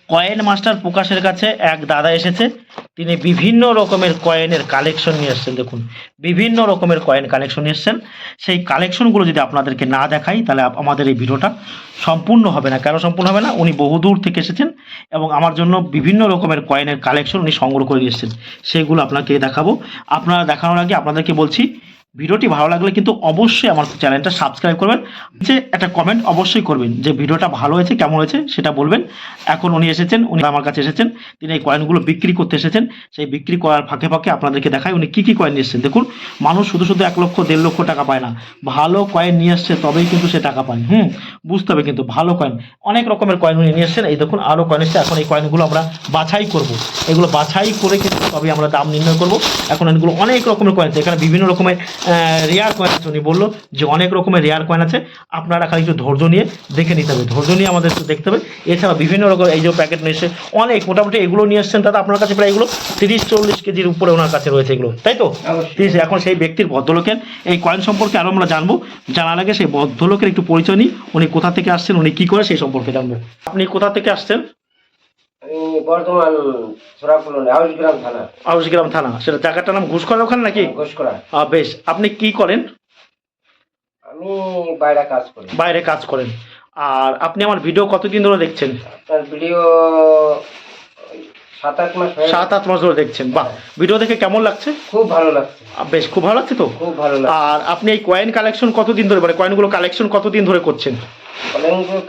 Coin master প্রকাশের কাছে এক দাদা এসেছে। তিনি বিভিন্ন রকমের কয়েনের কালেকশন নিয়ে এসেছেন। দেখুন, বিভিন্ন রকমের কয়েন কালেকশন নিয়ে এসেছেন। সেই কালেকশনগুলো যদি আপনাদেরকে না দেখাই তাহলে আমাদের এই ভিডিওটা সম্পূর্ণ হবে না। কেন সম্পূর্ণ হবে না? উনি বহুদূর থেকে এসেছেন এবং আমার জন্য বিভিন্ন রকমের কয়েনের কালেকশন উনি সংগ্রহ করে নিয়ে এসেছেন। সেগুলো আপনাকে দেখাবো। আপনারা দেখানোর আগে আপনাদেরকে বলছি, ভিডিওটি ভালো লাগলে কিন্তু অবশ্যই আমার চ্যানেলটা সাবস্ক্রাইব করবেন। যে একটা কমেন্ট অবশ্যই করবেন যে ভিডিওটা ভালো হয়েছে, কেমন হয়েছে সেটা বলবেন। এখন উনি এসেছেন, উনি আমার কাছে এসেছেন, তিনি এই কয়েনগুলো বিক্রি করতে এসেছেন। সেই বিক্রি করার ফাঁকে ফাঁকে আপনাদেরকে দেখায় উনি কী কী কয়েন নিয়ে এসেছেন। দেখুন, মানুষ শুধু শুধু 1 লক্ষ 1.5 লক্ষ টাকা পায় না, ভালো কয়েন নিয়ে আসছে তবেই কিন্তু সে টাকা পায়। বুঝতে হবে কিন্তু ভালো কয়েন, অনেক রকমের কয়েন উনি নিয়ে এসেছেন। এই দেখুন আরও কয়েন এসেছে। এখন এই কয়েনগুলো আমরা বাছাই করব, এগুলো বাছাই করে কিন্তু তবেই আমরা দাম নির্ণয় করব। এখন এগুলো অনেক রকমের কয়েন আছে, এখানে বিভিন্ন রকমের রেয়ার কয়েন আছে। উনি বললো যে অনেক রকমের রেয়ার কয়েন আছে, আপনারা খালি একটু ধৈর্য নিয়ে দেখে নিতে হবে, ধৈর্য নিয়ে আমাদের একটু দেখতে হবে। এছাড়া বিভিন্ন রকম এই যে প্যাকেট নিয়ে এসে অনেক মোটামুটি এগুলো নিয়ে এসছেন দাদা আপনার কাছে প্রায় এগুলো 30-40 কেজির উপরে ওনার কাছে রয়েছে এগুলো, তাই তো? 30। এখন সেই ব্যক্তির ভদ্রলোকের এই কয়েন সম্পর্কে আরও আমরা জানবো। জানার আগে সেই ভদ্রলোকের একটু পরিচয় নিই, উনি কোথা থেকে আসছেন, উনি কী করে সেই সম্পর্কে জানবো। আপনি কোথা থেকে আসছেন? আমি বর্তমান সরাফুলন আউশগ্রাম থানা। আউশগ্রাম থানা, সেটা জায়গাটার নাম ঘুষখরা ওখানে নাকি? ঘোষকরা। বেশ, আপনি কি করেন? আমি বাইরে কাজ করি। বাইরে কাজ করেন। আর আপনি আমার ভিডিও কতদিন ধরে দেখছেন? আপনার ভিডিও 7-8 মাস হয়ে 7-8 মাস ধরে দেখছেন। বাহ, ভিডিও দেখে কেমন লাগছে? খুব ভালো লাগছে। বেশ, খুব ভালো লাগছে তো? খুব ভালো লাগছে। আর আপনি এই কয়েন কালেকশন কতদিন ধরে, মানে কয়েনগুলো কালেকশন কতদিন ধরে করছেন?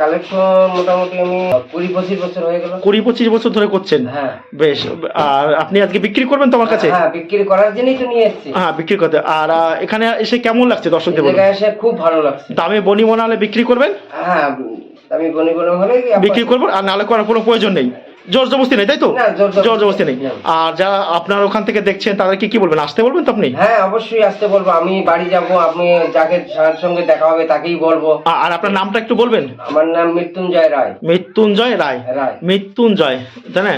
কালেকশন মোটামুটি আমি 20-25 বছর হয়ে গেল। 20-25 বছর ধরে করছেন? হ্যাঁ। বেশ। আর আপনি আজকে বিক্রি করবেন তো আমার কাছে? হ্যাঁ, বিক্রি করার জন্যই তো নিয়ে এসেছি। হ্যাঁ, বিক্রি করতে। আর এখানে এসে কেমন লাগছে দর্শকদের বলুন? জায়গায় এসে খুব ভালো লাগছে। দামে বনি মনে হলে বিক্রি করবেন? হ্যাঁ, আমি বনি হলে বিক্রি করবো, আর নাহলে করার কোনো প্রয়োজন নেই, জোর জবরদস্তি নেই, তাই তো? না, জোর জবরদস্তি নেই। আর যারা আপনার ওখান থেকে দেখছেন তাদেরকে কি বলবেন, আসতে বলবেন তো আপনি? হ্যাঁ, অবশ্যই আসতে বলবো। আমি বাড়ি যাব, আপনি যাকে যার সঙ্গে দেখা হবে তাকেই বলবো। আর আপনার নামটা একটু বলবেন? আমার নাম মৃত্যুঞ্জয় রায়। মৃত্যুঞ্জয় রায়। রায়। মৃত্যুঞ্জয়, জানেন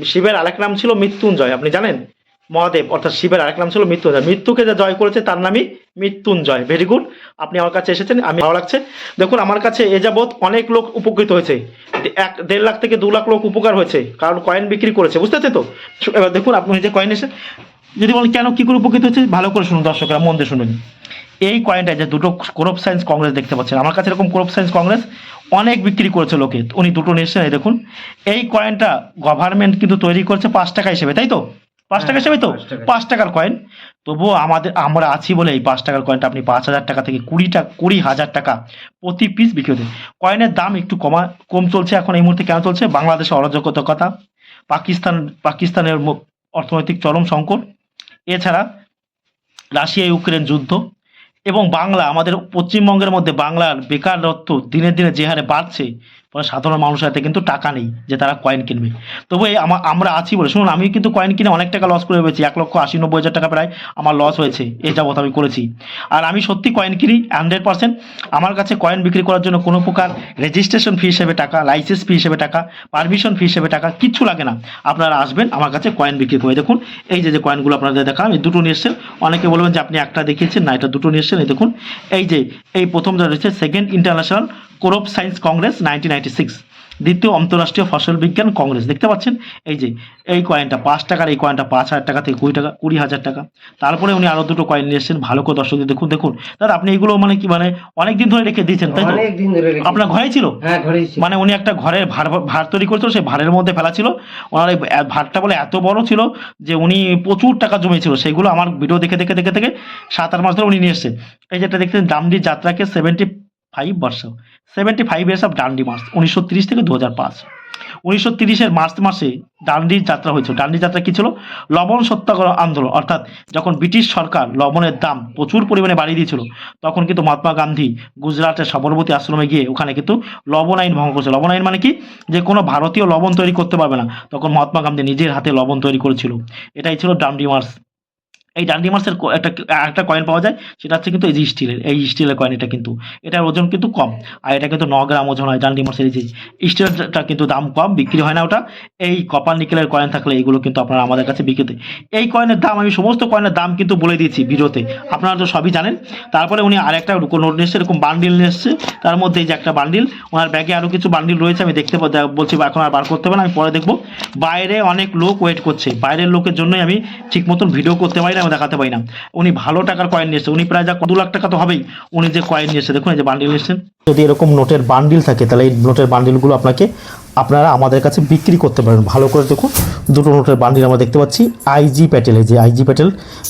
শিবের আরেক নাম ছিল মৃত্যুঞ্জয়, আপনি জানেন? মহাদেব অর্থাৎ শিবের আরেক নাম ছিল মৃত্যুঞ্জয়। মৃত্যুকে যে জয় করেছে তার নামই মৃত্যুঞ্জয়। ভেরি গুড, আপনি আমার কাছে এসেছেন, আমি ভালো লাগছে। দেখুন, আমার কাছে এ যাবৎ অনেক লোক উপকৃত হয়েছে, 1.5 লাখ থেকে 2 লাখ লোক উপকার হয়েছে, কারণ কয়েন বিক্রি করেছে, বুঝতে পারছেন তো? এবার দেখুন, আপনি যে কয়েন এসে যদি বলেন কেন কী করে উপকৃত হচ্ছে, ভালো করে শুনুন দর্শকরা, মন দিয়ে শুনুন। এই কয়েনটা যে দুটো ক্রপ সায়েন্স কংগ্রেস দেখতে পাচ্ছেন, আমার কাছে এরকম ক্রপ সায়েন্স কংগ্রেস অনেক বিক্রি করেছে লোকে, উনি দুটো নিয়ে এসেছেন। এই দেখুন, এই কয়েনটা গভর্নমেন্ট কিন্তু তৈরি করছে 5 টাকা হিসেবে, তাই তো? 5 টাকা হিসেবে তো, 5 টাকার কয়েন। তবুও আমরা আছি বলে এই 5 টাকার কয়েনটা আপনি 5,000 টাকা থেকে 20,000 টাকা প্রতি পিস বিক্রি হচ্ছে। কয়েনের দাম একটু কম চলছে এখন এই মুহূর্তে। কেন চলছে? বাংলাদেশে অরাজকতা, পাকিস্তানের অর্থনৈতিক চরম সংকট, এছাড়া রাশিয়া ইউক্রেন যুদ্ধ, এবং আমাদের পশ্চিমবঙ্গের মধ্যে বাংলার বেকারত্ব দিনে দিনে যে হারে বাড়ছে, ফলে সাধারণ মানুষের হাতে কিন্তু টাকা নেই যে তারা কয়েন কিনবে। তবু আমরা আছি বলে, শুনুন, আমি কিন্তু কয়েন কিনে অনেক টাকা লস করে পেয়েছি, 1,80,90,000 টাকা প্রায় আমার লস হয়েছে এ যাবৎ আমি করেছি। আর আমি সত্যি কয়েন কিনি 100%। আমার কাছে কয়েন বিক্রি করার জন্য কোনো প্রকার রেজিস্ট্রেশন ফি হিসেবে টাকা, লাইসেন্স ফি হিসেবে টাকা, পারমিশন ফি হিসেবে টাকা কিচ্ছু লাগে না। আপনারা আসবেন আমার কাছে কয়েন বিক্রি করে। দেখুন, এই যে কয়েনগুলো আপনাদের দেখালাম, এই দুটো নিয়ে এসেছেন। অনেকে বলবেন যে আপনি একটা দেখিয়েছেন, না, এটা দুটো নিয়ে এসেছেন। এই দেখুন, এই প্রথম যা রয়েছে second international crop science Congress 1996, দ্বিতীয় অন্তর্রাষ্ট্রীয় ফসল বিজ্ঞান কংগ্রেস, দেখতে পাচ্ছেন? এই কয়েনটা 5 টাকার, এই কয়েনটা 5,000 টাকা থেকে 20,000 টাকা। তারপরে উনি আরো দুটো কয়েন নিয়ে এসেছেন, ভালো করে দর্শকদের দেখুন দাদা, আপনি এগুলো মানে কি, মানে অনেক দিন ধরে রেখে দিয়েছেন, তাই তো? অনেক দিন ধরে আপনার ঘরে ছিল? হ্যাঁ, ঘরেই ছিল। মানে উনি একটা ঘরের ভার তৈরি করেছিল, সেই ভারের মধ্যে ফেলা ছিল। ওনার এই ভারটা বলে এত বড় ছিল যে উনি প্রচুর টাকা জমেছিল, সেগুলো আমার ভিডিও দেখে 7-8 মাস ধরে উনি নিয়ে এসেছেন। এই যেটা দেখছেন, ডান্ডি যাত্রাকে 75 ইয়ার্স অফ ডান্ডি মার্চ, 1930 থেকে 2005। 1930-এর মার্চ মাসে ডান্ডির যাত্রা হয়েছিল। ডান্ডি যাত্রা কি ছিল? লবণ সত্যাগ্রহ আন্দোলন। অর্থাৎ যখন ব্রিটিশ সরকার লবণের দাম প্রচুর পরিমাণে বাড়িয়ে দিয়েছিল, তখন কিন্তু মহাত্মা গান্ধী গুজরাটের সবরমতী আশ্রমে গিয়ে ওখানে কিন্তু লবণ আইন ভঙ্গ করেছে। লবণ আইন মানে কি? যে কোনো ভারতীয় লবণ তৈরি করতে পারবে না। তখন মহাত্মা গান্ধী নিজের হাতে লবণ তৈরি করেছিল। এটাই ছিল ডান্ডি মার্চ। এই ডান্ডি মার্সের একটা কয়েন পাওয়া যায়, সেটা হচ্ছে কিন্তু এই স্টিলের কয়েন। এটা কিন্তু এটার ওজন কিন্তু কম, আর এটা কিন্তু 9 গ্রাম ওজন হয় ডান্ডি মার্সের। এই যে স্টিলটা কিন্তু দাম কম, বিক্রি হয় না ওটা। এই কপার নিকেলের কয়েন থাকলে এইগুলো কিন্তু আপনারা আমাদের কাছে বিক্রিতে, এই কয়েনের দাম আমি সমস্ত কয়েনের দাম কিন্তু বলে দিয়েছি ভিডিওতে, আপনারা তো সবই জানেন। তারপরে উনি আরেকটা নোট নিয়ে এসছে, এরকম বান্ডিল নিয়ে এসছে, তার মধ্যে এই যে একটা বান্ডিল, ওনার ব্যাগে আরও কিছু বান্ডিল রয়েছে, আমি দেখতে বলছি এখন আর বার করতে হবে না, আমি পরে দেখবো। বাইরে অনেক লোক ওয়েট করছে, বাইরের লোকের জন্যই আমি ঠিক মতন ভিডিও করতে পারি না, আমি দেখাতে পারি না। উনি ভালো টাকার কয়েন নিয়ে এসছে, উনি প্রায় যা 2 লাখ টাকা তো হবেই উনি যে কয়েন নিয়ে এসছে। দেখুন এই যে বান্ডিল নিয়ে এসছেন। যদি এরকম নোটের বান্ডিল থাকে তাহলে এই নোটের বান্ডিলগুলো আপনারা আমাদের কাছে বিক্রি করতে পারেন। ভালো করে দেখুন, দুটো নোটের বান্ডিল আমরা দেখতে পাচ্ছি। আইজি প্যাটেল, এই যে আইজি প্যাটেল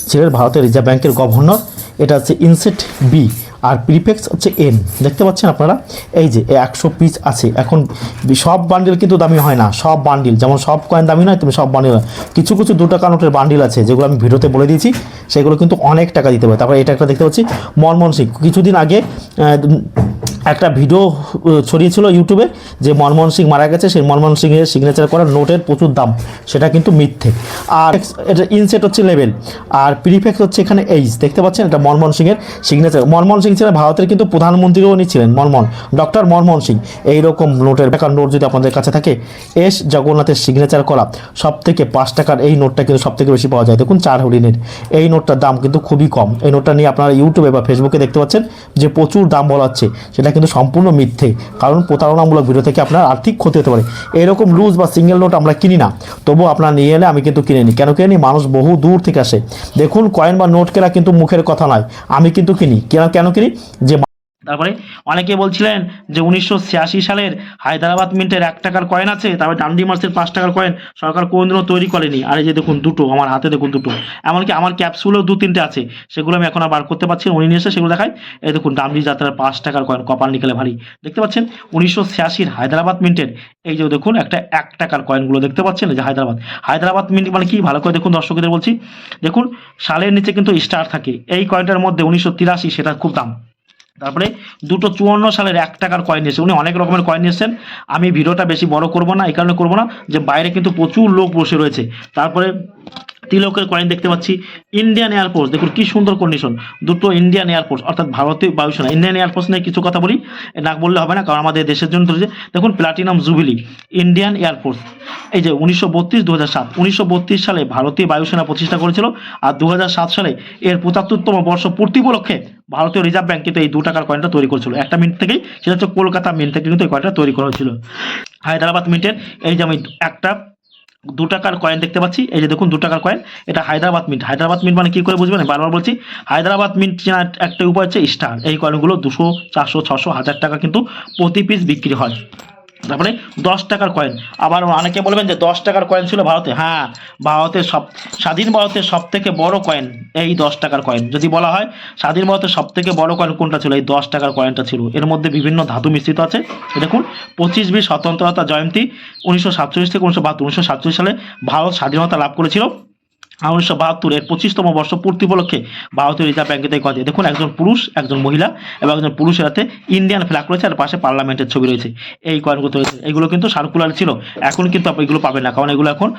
ছিলেন ভারতের রিজার্ভ ব্যাংকের গভর্নর। এটা হচ্ছে ইনসেট বি, আর প্রিফেক্স হচ্ছে এন, দেখতে পাচ্ছেন আপনারা। এই যে 100 পিস আছে। এখন সব বান্ডিল কিন্তু দামি হয় না, সব বান্ডিল যেমন সব কয়েন দামি নয়, তুমি সব বান্ডিল হয়। কিছু কিছু 2 টাকা নোটের বান্ডিল আছে যেগুলো আমি ভিডিওতে বলে দিয়েছি, সেগুলো কিন্তু অনেক টাকা দিতে পারে। তারপরে এটা একটা দেখতে পাচ্ছি মনমোহন সিং। কিছুদিন আগে একটা ভিডিও ছড়িয়েছিল ইউটিউবে যে মনমোহন সিং মারা গেছে, সেই মনমোহন সিংয়ের সিগনেচার করা নোটের প্রচুর দাম, সেটা কিন্তু মিথ্যে। আর এটা ইনসেট হচ্ছে লেভেল, আর প্রিফেক্স হচ্ছে এখানে এইচ, দেখতে পাচ্ছেন এটা মনমোহন সিংয়ের সিগনেচার। মনমোহন সিং ছিলেন ভারতের কিন্তু প্রধানমন্ত্রীও উনি ছিলেন, ডক্টর মনমোহন সিং। এইরকম নোটের বেকার নোট যদি আপনাদের কাছে থাকে, এস জগন্নাথের সিগনেচার করা সব থেকে 5 টাকার এই নোটটা কিন্তু সব থেকে বেশি পাওয়া যায়। দেখুন 4 হরিণের এই নোটটার দাম কিন্তু খুবই কম। এই নোটটা নিয়ে আপনারা ইউটিউবে বা ফেসবুকে দেখতে পাচ্ছেন যে প্রচুর দাম বলা হচ্ছে, সেটা কিন্তু সম্পূর্ণ মিথ্যে, কারণ প্রতারণামূলক ভিডিও থেকে আপনার আর্থিক ক্ষতি হতে পারে। এরকম লুজ বা সিঙ্গেল নোট আমরা কিনি না, তবুও আপনারা নিয়ে এলে আমি কিন্তু কিনে নিই। কেন কিনে নিই? মানুষ বহু দূর থেকে আসে। দেখুন কয়েন বা নোট কেনা কিন্তু মুখের কথা নয়, আমি কিন্তু কিনি। কেন কিনি? যে তারপরে অনেকে বলছিলেন যে 1986 সালের হায়দ্রাবাদ মিন্টের 1 টাকার কয়েন আছে, তারপরে ডান্ডি মার্সের 5 টাকার কয়েন সরকার কোনোদিনও তৈরি করেনি। আর এই যে দেখুন দুটো, আমার হাতে দেখুন দুটো, এমনকি আমার ক্যাপসুলেও 2-3টে আছে, সেগুলো আমি এখন আর বার করতে পারছি না, উনি নিয়ে এসে সেগুলো দেখায়। এই দেখুন ডান্ডি যাত্রার 5 টাকার কয়েন, কপার নিকেলে ভারী, দেখতে পাচ্ছেন 1986 হায়দ্রাবাদ মিন্টের। এই যে দেখুন একটা 1 টাকার কয়েনগুলো দেখতে পাচ্ছেন, এই যে হায়দ্রাবাদ মিন্ট মানে কি, ভালো করে দেখুন দর্শকদের বলছি। দেখুন সালের নিচে কিন্তু স্টার থাকে, এই কয়েনটার মধ্যে 1983, সেটা খুব দাম। তারপরে দুটো 54 সালের 1 টাকার কয়েন নিয়েছে, উনি অনেক রকমের কয়েন নিয়েছেন। আমি ভিডিওটা বেশি বড় করব না, এই কারণে করবো না যে বাইরে কিন্তু প্রচুর লোক বসে রয়েছে। তারপরে তিলকের কয়েন দেখতে পাচ্ছি। ইন্ডিয়ান এয়ারফোর্স, দেখুন কি সুন্দর কন্ডিশন, দুটো ইন্ডিয়ান এয়ারফোর্স অর্থাৎ ভারতীয় বায়ুসেনা। ইন্ডিয়ান এয়ারফোর্স নিয়ে কিছু কথা বলি, না বললে হবে না, কারণ আমাদের দেশের জন্য ধরেছে। দেখুন প্লাটিনাম জুবিলি ইন্ডিয়ান এয়ারফোর্স, এই যে 1932-2007, 1932 সালে ভারতীয় বায়ুসেনা প্রতিষ্ঠা করেছিল, আর 2007 সালে এর 75তম বর্ষ পূর্তি উপলক্ষে ভারতীয় রিজার্ভ ব্যাংক কিন্তু এই 2 টাকার কয়েনটা তৈরি করেছিল। একটা মিন্ট থেকেই, সেটা হচ্ছে কলকাতা মিন্ট থেকে কিন্তু এই কয়েনটা তৈরি করা হয়েছিল। হায়দ্রাবাদ মিন্টের এই যে আমি একটা 2 টাকার কয়েন দেখতে পাচ্ছি, এই যে দেখুন 2 টাকার কয়েন, এটা হায়দ্রাবাদ মিন্ট। হায়দ্রাবাদ মিন্ট মানে কি করে বুঝবেন, বারবার বলছি, হায়দ্রাবাদ মিন্ট চেনার একটা উপায় হচ্ছে স্টার। এই কয়েনগুলো 200, 400, 600, 1000 টাকা কিন্তু প্রতি পিস বিক্রি হয়। তারপরে 10 টাকার কয়েন, আবার অনেকে বলবেন যে 10 টাকার কয়েন ছিল ভারতে। হ্যাঁ, ভারতের স্বাধীন ভারতের সব থেকে বড় কয়েন এই 10 টাকার কয়েন। যদি বলা হয় স্বাধীন ভারতের সব থেকে বড় কয়েন কোনটা ছিল, এই 10 টাকার কয়েনটা ছিল। এর মধ্যে বিভিন্ন ধাতু মিশ্রিত আছে। দেখুন 25 স্বতন্ত্রতা জয়ন্তী 1947 থেকে 1972, 1947 সালে ভারত স্বাধীনতা লাভ করেছিল। 1972 এর 25তম বর্ষ পূর্তি উপলক্ষে ভারতীয় রিজার্ভ ব্যাংকে তাই কথা। দেখুন একজন পুরুষ, একজন মহিলা এবং একজন পুরুষের হাতে ইন্ডিয়ান ফ্ল্যাগ রয়েছে, আর পাশে পার্লামেন্টের ছবি রয়েছে। এই কয়েনগুলো রয়েছে, এগুলো কিন্তু সার্কুলার ছিল, এখন কিন্তু আপনি এগুলো পাবেন না, কারণ এগুলো এখন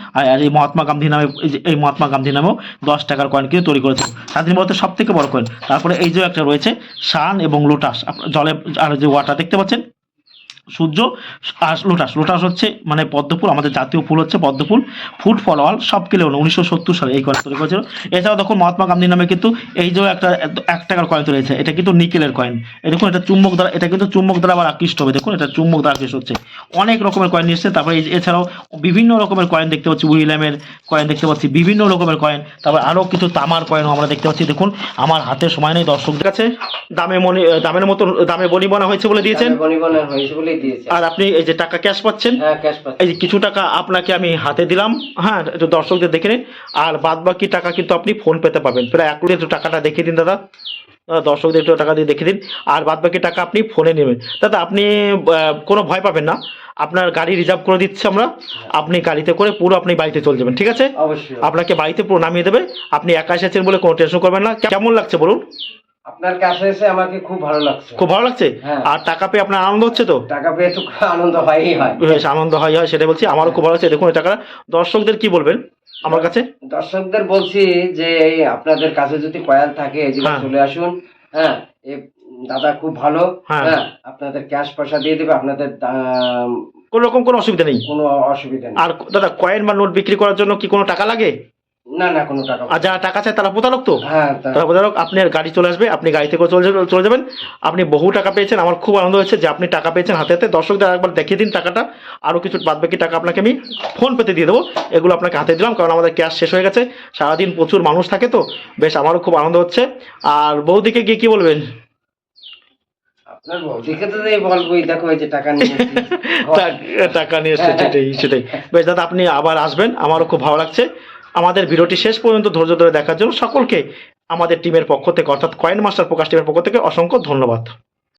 এই মহাত্মা গান্ধী নামে, এই মহাত্মা গান্ধী নামেও 10 টাকার কয়েন কিন্তু তৈরি করেছে। স্বাধীন ভারতের সব থেকে বড় কয়েন। তারপরে এই যে একটা রয়েছে সান এবং লোটাস, জলে আর যে ওয়াটার দেখতে পাচ্ছেন, সূর্য আর লোটাস হচ্ছে মানে পদ্মফুল, আমাদের জাতীয় ফুল হচ্ছে পদ্মফুল। ফুড ফর অল সব কিলো 1970 সালে এই কয়েন তৈরি করেছিল। এছাড়াও দেখুন মহাত্মা গান্ধী নামে কিন্তু এই যে একটা 1 টাকার কয়েন তৈরি হয়েছে, এটা কিন্তু নিকেলের কয়েন। এই দেখুন এটা চুম্বক দ্বারা, এটা কিন্তু চুম্বক দ্বারা আবার আকৃষ্ট হবে। দেখুন এটা চুম্বক দ্বারা আকৃষ্ট হচ্ছে। অনেক রকমের কয়েন নিয়ে এসছে। তারপরে এছাড়াও বিভিন্ন রকমের কয়েন দেখতে পাচ্ছি, উইলিয়ামের কয়েন দেখতে পাচ্ছি, বিভিন্ন রকমের কয়েন। তারপর আরও কিছু তামার কয়েনও আমরা দেখতে পাচ্ছি। দেখুন আমার হাতে সময় নেই, দর্শকদের কাছে দামের মতো দামে বনিবনা হয়েছে বলে দিয়েছেন, হয়েছে বলেই দিয়েছে। আর আপনি এই যে টাকা ক্যাশ পাচ্ছেন, হ্যাঁ ক্যাশ পাচ্ছি। এই যে কিছু টাকা আপনাকে আমি হাতে দিলাম, হ্যাঁ একটু দর্শকদের দেখে নিন, আর বাদ বাকি টাকা কিন্তু আপনি ফোন পেতে পাবেন। প্রায় 1 কোটি, একটু টাকাটা দেখিয়ে দিন দাদা, দর্শকদের একটু টাকা দিয়ে দেখে দিন, আর বাদ বাকি টাকা আপনি ফোনে নেবেন। দাদা আপনি কোনো ভয় পাবেন না, আপনার গাড়ি রিজার্ভ করে দিচ্ছি আমরা, আপনি গাড়িতে করে পুরো আপনি বাড়িতে চলে যাবেন, ঠিক আছে? অবশ্যই আপনাকে বাড়িতে পুরো নামিয়ে দেবে, আপনি একা এসেছেন বলে কোনো টেনশন করবেন না। কেমন লাগছে বলুন? আপনার কাছে এসে আমাকে খুব ভালো লাগছে। খুব ভালো লাগছে। হ্যাঁ। আর টাকা পেয়ে আপনার আনন্দ হচ্ছে তো? টাকা পেয়ে তো খুব আনন্দ হয়ই হয়। বেশ আনন্দ হয় সেটা বলছি, আমারও খুব ভালো লাগছে। দেখুন এই টাকাটা দর্শকদের কি বলবেন আমার কাছে? দর্শকদের বলছি যে এই আপনাদের কাছে যদি কয়েল থাকে এই জায়গায় হ্যাঁ। চলে আসুন। হ্যাঁ, এই দাদা খুব ভালো। হ্যাঁ। হ্যাঁ, আপনাদের ক্যাশ পয়সা দিয়ে দেবে, আপনাদের কোনো রকম কোনো অসুবিধা নেই। কোনো অসুবিধা নেই। আর দাদা কয়েন বা নোট বিক্রি করার জন্য কি কোনো টাকা লাগে? না না, কোনো টাকা আর যারা টাকা চায় তারা প্রতারক তো? হ্যাঁ, তারা প্রতারক। আপনার গাড়ি চলে আসবে, আপনি গাড়িতে করে চলে যাবেন। আপনি বহু টাকা পেয়েছেন, আমার খুব আনন্দ হয়েছে যে আপনি টাকা পেয়েছেন হাতে হাতে। দর্শকদের একবার দেখিয়ে দিন টাকাটা, আরও কিছু বাদবাকি টাকা আপনাকে আমি ফোন পেতে দিয়ে দেবো। এগুলো আপনাকে হাতে দিলাম, কারণ আমাদের ক্যাশ শেষ হয়ে গেছে। সারাদিন প্রচুর মানুষ থাকে তো, বেশ আমারও খুব আনন্দ হচ্ছে। আর বৌদিকে গিয়ে কি বলবেন? আপনার বৌদিকে তো এই বলবোই, দেখো এই যে টাকা নিয়ে এসেছি। টাকা নিয়ে এসছে, সেটাই। বেশ দাদা, আপনি আবার আসবেন, আমারও খুব ভালো লাগছে। আমাদের ভিডিওটি শেষ পর্যন্ত ধৈর্য ধরে দেখার জন্য সকলকে আমাদের টিমের পক্ষ থেকে, অর্থাৎ কয়েন মাস্টার প্রকাশ টিমের পক্ষ থেকে অসংখ্য ধন্যবাদ।